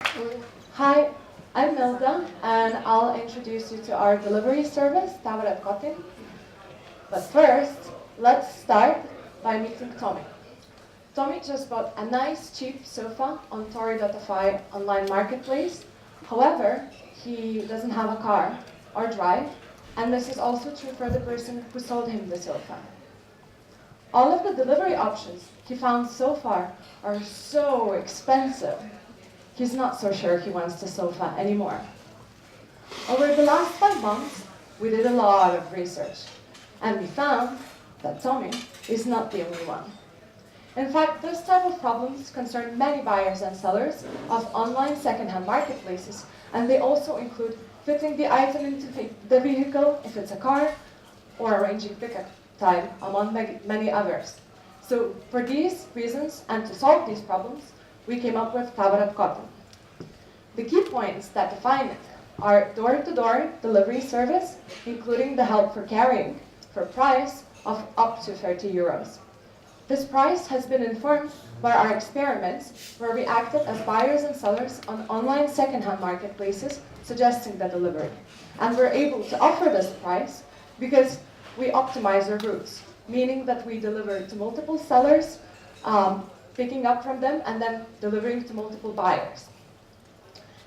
Hi, I'm Milda, and I'll introduce you to our delivery service, Tawarat Kotin. But first, let's start by meeting Tommy. Tommy just bought a nice cheap sofa on Tori.fi online marketplace. However, he doesn't have a car or drive, and this is also true for the person who sold him the sofa. All of the delivery options he found so far are so expensive. He's not so sure he wants the sofa anymore. Over the last 5 months, we did a lot of research, and we found that Tommy is not the only one. In fact, this type of problems concern many buyers and sellers of online second-hand marketplaces, and they also include fitting the item into the vehicle if it's a car, or arranging pickup time, among many others. So for these reasons, and to solve these problems, we came up with Tawarat Cotton. The key points that define it are door-to-door delivery service, including the help for carrying, for a price of up to 30 euros. This price has been informed by our experiments where we acted as buyers and sellers on online second-hand marketplaces suggesting the delivery. And we're able to offer this price because we optimize our routes, meaning that we deliver to multiple sellers, picking up from them and then delivering to multiple buyers.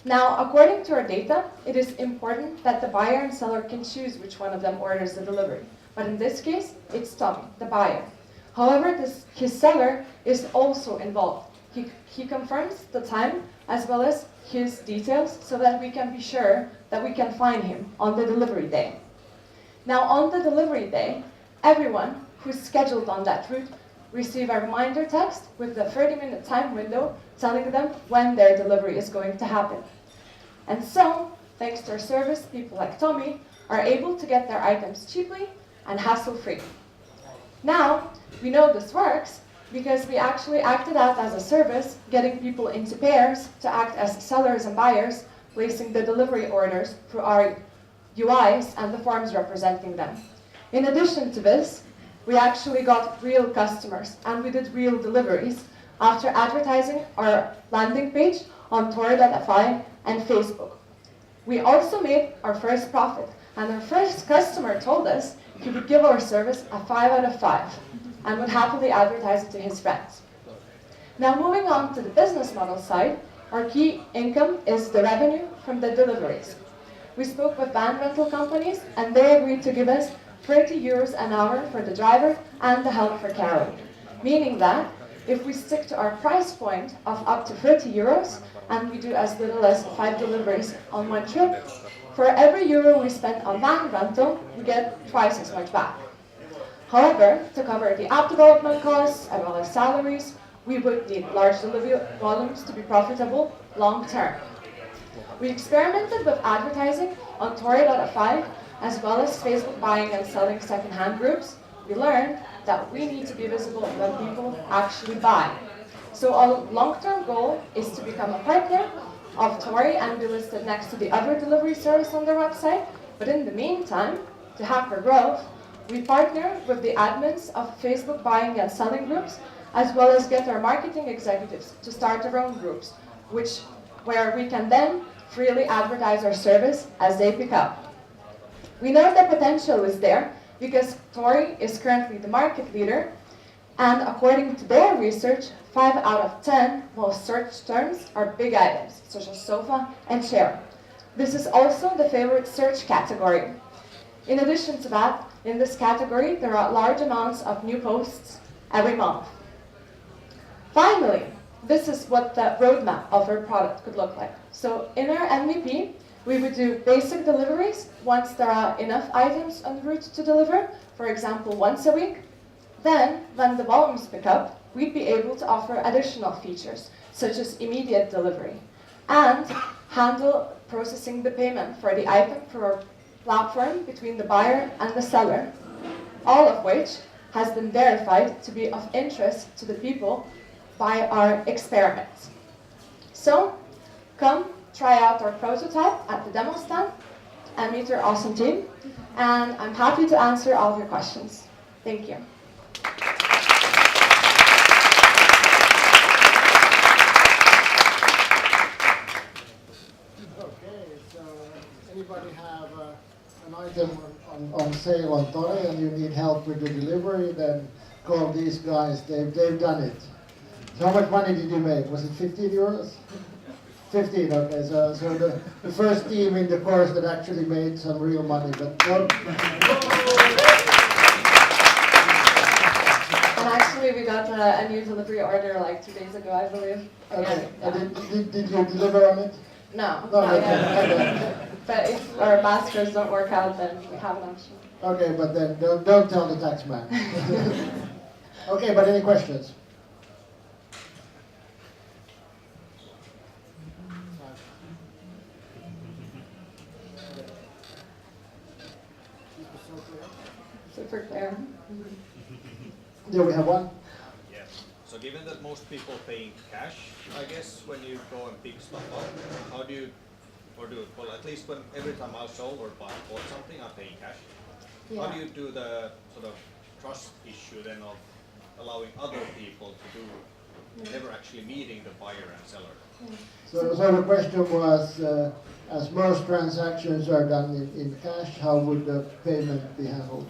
Now, according to our data, it is important that the buyer and seller can choose which one of them orders the delivery. But in this case, it's Tommy, the buyer. However, his seller is also involved. He confirms the time as well as his details so that we can be sure that we can find him on the delivery day. Now, on the delivery day, everyone who's scheduled on that route receive a reminder text with a 30-minute time window telling them when their delivery is going to happen. And so, thanks to our service, people like Tommy are able to get their items cheaply and hassle-free. Now, we know this works because we actually acted out as a service, getting people into pairs to act as sellers and buyers, placing the delivery orders through our UIs and the forms representing them. In addition to this, we actually got real customers and we did real deliveries after advertising our landing page on Tori.fi and Facebook. We also made our first profit, and our first customer told us he would give our service a 5 out of 5 and would happily advertise it to his friends. Now, moving on to the business model side, our key income is the revenue from the deliveries. We spoke with van rental companies and they agreed to give us 30 euros an hour for the driver and the help for carrying, meaning that if we stick to our price point of up to 30 euros and we do as little as 5 deliveries on one trip, for every euro we spend on van rental, we get twice as much back. However, to cover the app development costs as well as salaries, we would need large delivery volumes to be profitable long term. We experimented with advertising on Tori.fi as well as Facebook buying and selling second-hand groups. We learned that we need to be visible when people actually buy. So our long-term goal is to become a partner of Tori and be listed next to the other delivery service on their website. But in the meantime, to have our growth, we partner with the admins of Facebook buying and selling groups, as well as get our marketing executives to start their own groups, where we can then freely advertise our service as they pick up. We know the potential is there because Tori is currently the market leader, and according to their research, 5 out of 10 most searched terms are big items, such as sofa and chair. This is also the favorite search category. In addition to that, in this category, there are large amounts of new posts every month. Finally, this is what the roadmap of our product could look like. So in our MVP, we would do basic deliveries once there are enough items en route to deliver, for example, once a week. Then, when the volumes pick up, we'd be able to offer additional features, such as immediate delivery, and handle processing the payment for the item through our platform between the buyer and the seller, all of which has been verified to be of interest to the people by our experiments. So, come try out our prototype at the demo stand and meet our awesome team. And I'm happy to answer all of your questions. Thank you. anybody have an item on sale on Tori and you need help with the delivery, then call these guys. They've done it. So how much money did you make? Was it 15 euros? 15, okay. So the first team in the course that actually made some real money. But And actually, we got a new delivery order like 2 days ago, I believe. okay. Yeah. Did you deliver on it? No, No, not yet. okay. But if our masters don't work out, then we have an option. Okay, but then don't tell the tax man. Okay, but any questions? Super clear. Do we have one? Yeah. So given that most people pay in cash, I guess when you go and pick stuff up, how do you, well, at least when every time I sold or bought something, I pay in cash. Yeah. How do you do the sort of trust issue then of allowing other people to do, never actually meeting the buyer and seller? So the question was, as most transactions are done in cash, how would the payment be handled?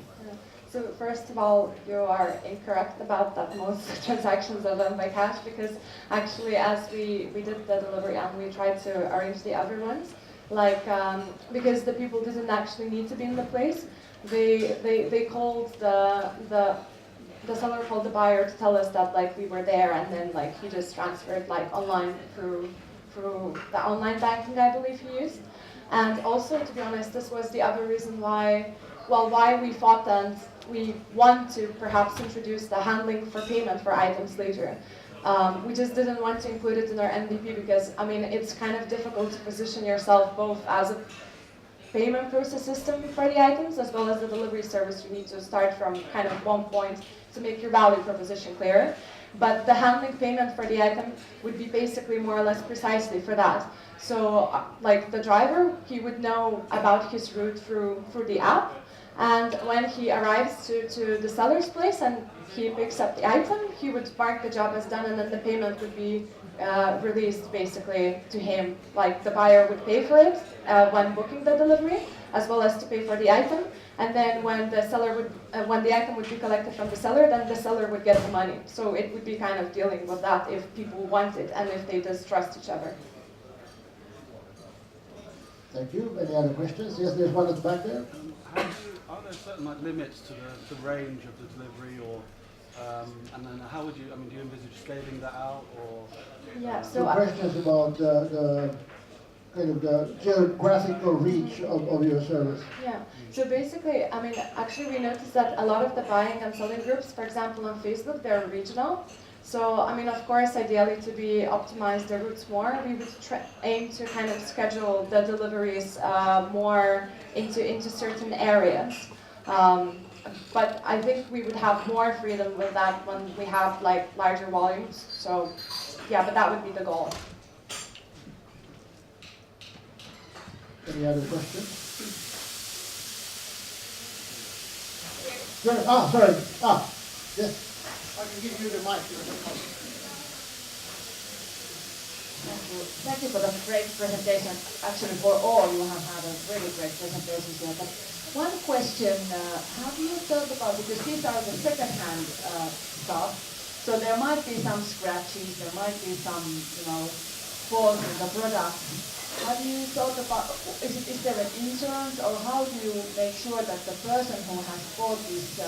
So first of all, you are incorrect about that most transactions are done by cash, because actually as we did the delivery and we tried to arrange the other ones, like because the people didn't actually need to be in the place, they called the seller called the buyer to tell us that like we were there, and then like he just transferred like online through the online banking, I believe he used. And also, to be honest, this was the other reason why we thought that we want to perhaps introduce the handling for payment for items later. We just didn't want to include it in our MVP because, I mean, it's kind of difficult to position yourself both as a payment process system for the items as well as the delivery service. You need to start from kind of one point to make your value proposition clear. But the handling payment for the item would be basically more or less precisely for that. So like the driver, he would know about his route through the app. And when he arrives to the seller's place and he picks up the item, he would mark the job as done, and then the payment would be released basically to him. Like the buyer would pay for it when booking the delivery, as well as to pay for the item. And then when the seller would, when the item would be collected from the seller, then the seller would get the money. So it would be kind of dealing with that if people want it and if they just trust each other. Thank you. Any other questions? Yes, there's one at the back there. Are there certain like limits to the range of the delivery, or and then how would you? I mean, do you envisage scaling that out, or? Yeah. So questions about the kind of the geographical reach of your service. Yeah. So basically, I mean, actually, we noticed that a lot of the buying and selling groups, for example, on Facebook, they're regional. So, I mean, of course, ideally to be optimize the routes more, we would aim to kind of schedule the deliveries more into certain areas. But I think we would have more freedom with that when we have like larger volumes. So, yeah, but that would be the goal. Any other questions? Sorry. Sorry. Yes. I can give you the mic. Thank you for the great presentation. Actually, for all, you have had a really great presentation here. But one question, have you thought about, because these are the second-hand stuff, so there might be some scratches, there might be some, faults in the product. Have you thought about, is there an insurance, or how do you make sure that the person who has bought this,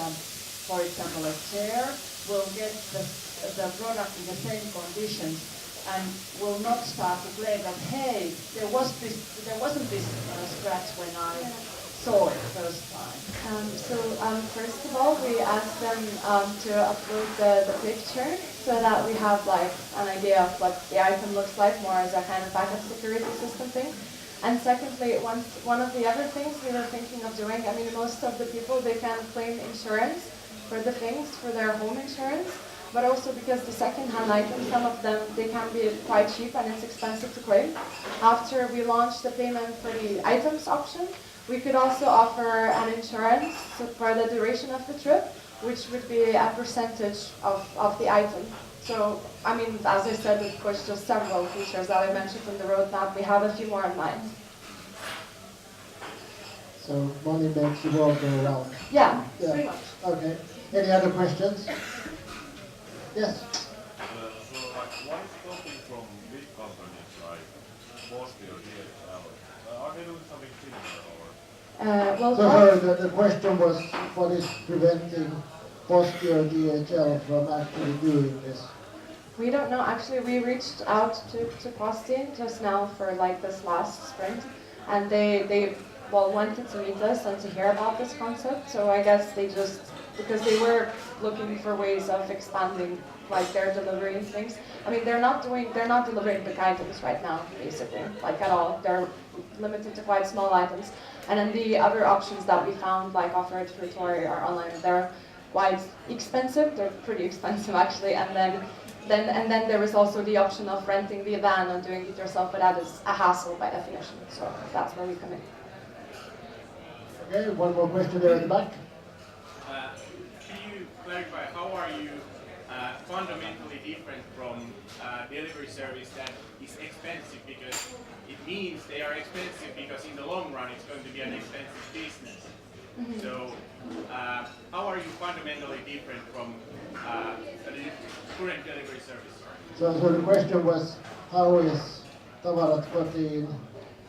for example, a chair, will get the product in the same conditions and will not start to claim that, hey, there wasn't this scratch when I saw it first time? First of all, we asked them to upload the picture so that we have like an idea of what the item looks like, more as a kind of backup security system thing. And secondly, one of the other things we were thinking of doing, I mean, most of the people, they can claim insurance for the things, for their home insurance, but also because the second-hand items, some of them, they can be quite cheap and it's expensive to claim. After we launched the payment for the items option, we could also offer an insurance for the duration of the trip, which would be a percentage of the item. So, I mean, as I said, of course, just several features that I mentioned in the roadmap. We have a few more in mind. So money makes the world go round. Yeah, Yeah. pretty much. Okay. Any other questions? Yes. So like what is stopping from big companies like Posti or DHL? Are they doing something similar or? Well, So sorry, the question was what is preventing Posti or DHL from actually doing this? we don't know. Actually, we reached out to Posti just now for like this last sprint, and they wanted to meet us and to hear about this concept. So I guess they just, because they were looking for ways of expanding like their delivery and things. I mean, they're not delivering big items right now, basically, like at all. They're limited to quite small items. And then the other options that we found, like offered through Tori or online, they're quite expensive. They're pretty expensive actually. And then there is also the option of renting the van and doing it yourself, but that is a hassle by definition. So that's where we come in. Okay, one more question there at the back. Can you clarify how are you fundamentally different from delivery service that is expensive, because it means they are expensive because in the long run it's going to be an expensive business. Mm-hmm. So how are you fundamentally different from a current delivery service? So the question was, how is Tavarat Kotiin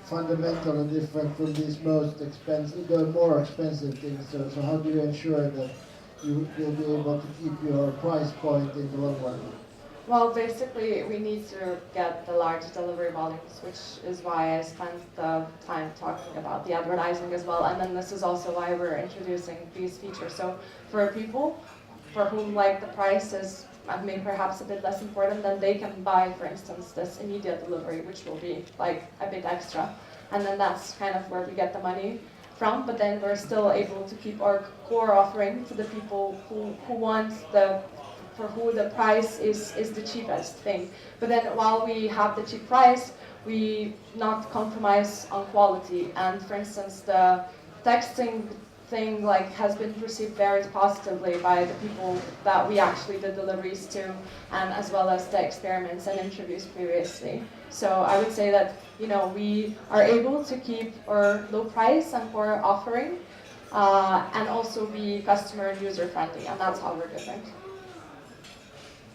fundamentally different from these most expensive, the more expensive things? So how do you ensure that you will be able to keep your price point in the long run? Well, basically, we need to get the large delivery volumes, which is why I spent the time talking about the advertising as well. And then this is also why we're introducing these features. So for people for whom like the price is, I mean, perhaps a bit less important, then they can buy, for instance, this immediate delivery, which will be like a bit extra. And then that's kind of where we get the money from. But then we're still able to keep our core offering to the people who want for who the price is the cheapest thing. But then while we have the cheap price, we not compromise on quality. And for instance, the texting thing like has been perceived very positively by the people that we actually did deliveries to, and as well as the experiments and interviews previously. So I would say that, you know, we are able to keep our low price and core offering, and also be customer and user friendly, and that's how we're different.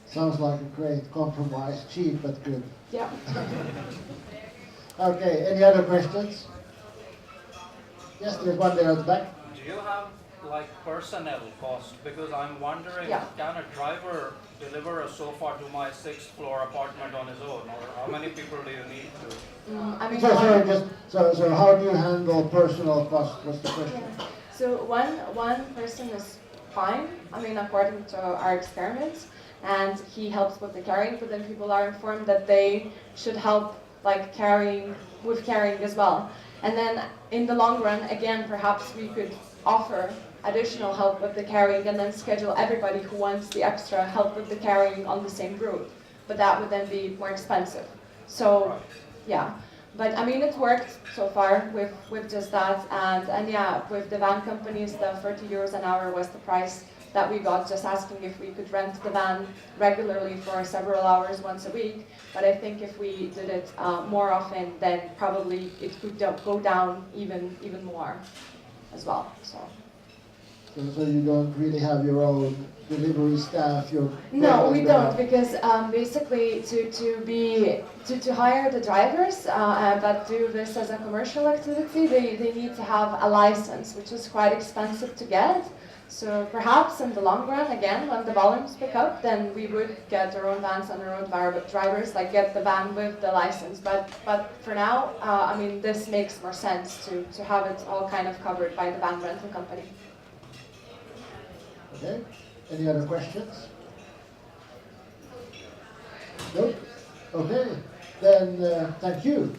Sounds like a great compromise, cheap but good. Yeah. Okay, any other questions? Yes, there's one there at the back. Do you have like personnel cost? Because I'm wondering, Yeah. can a driver deliver a sofa to my 6th floor apartment on his own, or how many people do you need to? I mean, So how do you handle personal cost? What's the question? so one person is fine, I mean, according to our experiments, and he helps with the carrying, but then people are informed that they should help like carrying as well. And then in the long run, again, perhaps we could offer additional help with the carrying and then schedule everybody who wants the extra help with the carrying on the same route. But that would then be more expensive. So, yeah. But I mean, it worked so far with just that. And yeah, with the van companies, the 30 euros an hour was the price that we got, just asking if we could rent the van regularly for several hours once a week. But I think if we did it more often, then probably it could go down even more as well. So you don't really have your own delivery staff? No, we don't, because basically to hire the drivers that do this as a commercial activity, they need to have a license, which is quite expensive to get. So perhaps in the long run, again, when the volumes pick up, then we would get our own vans and our own drivers, like get the van with the license. But for now, I mean, this makes more sense to have it all kind of covered by the van rental company. Okay. Any other questions? Nope. Okay. Then thank you.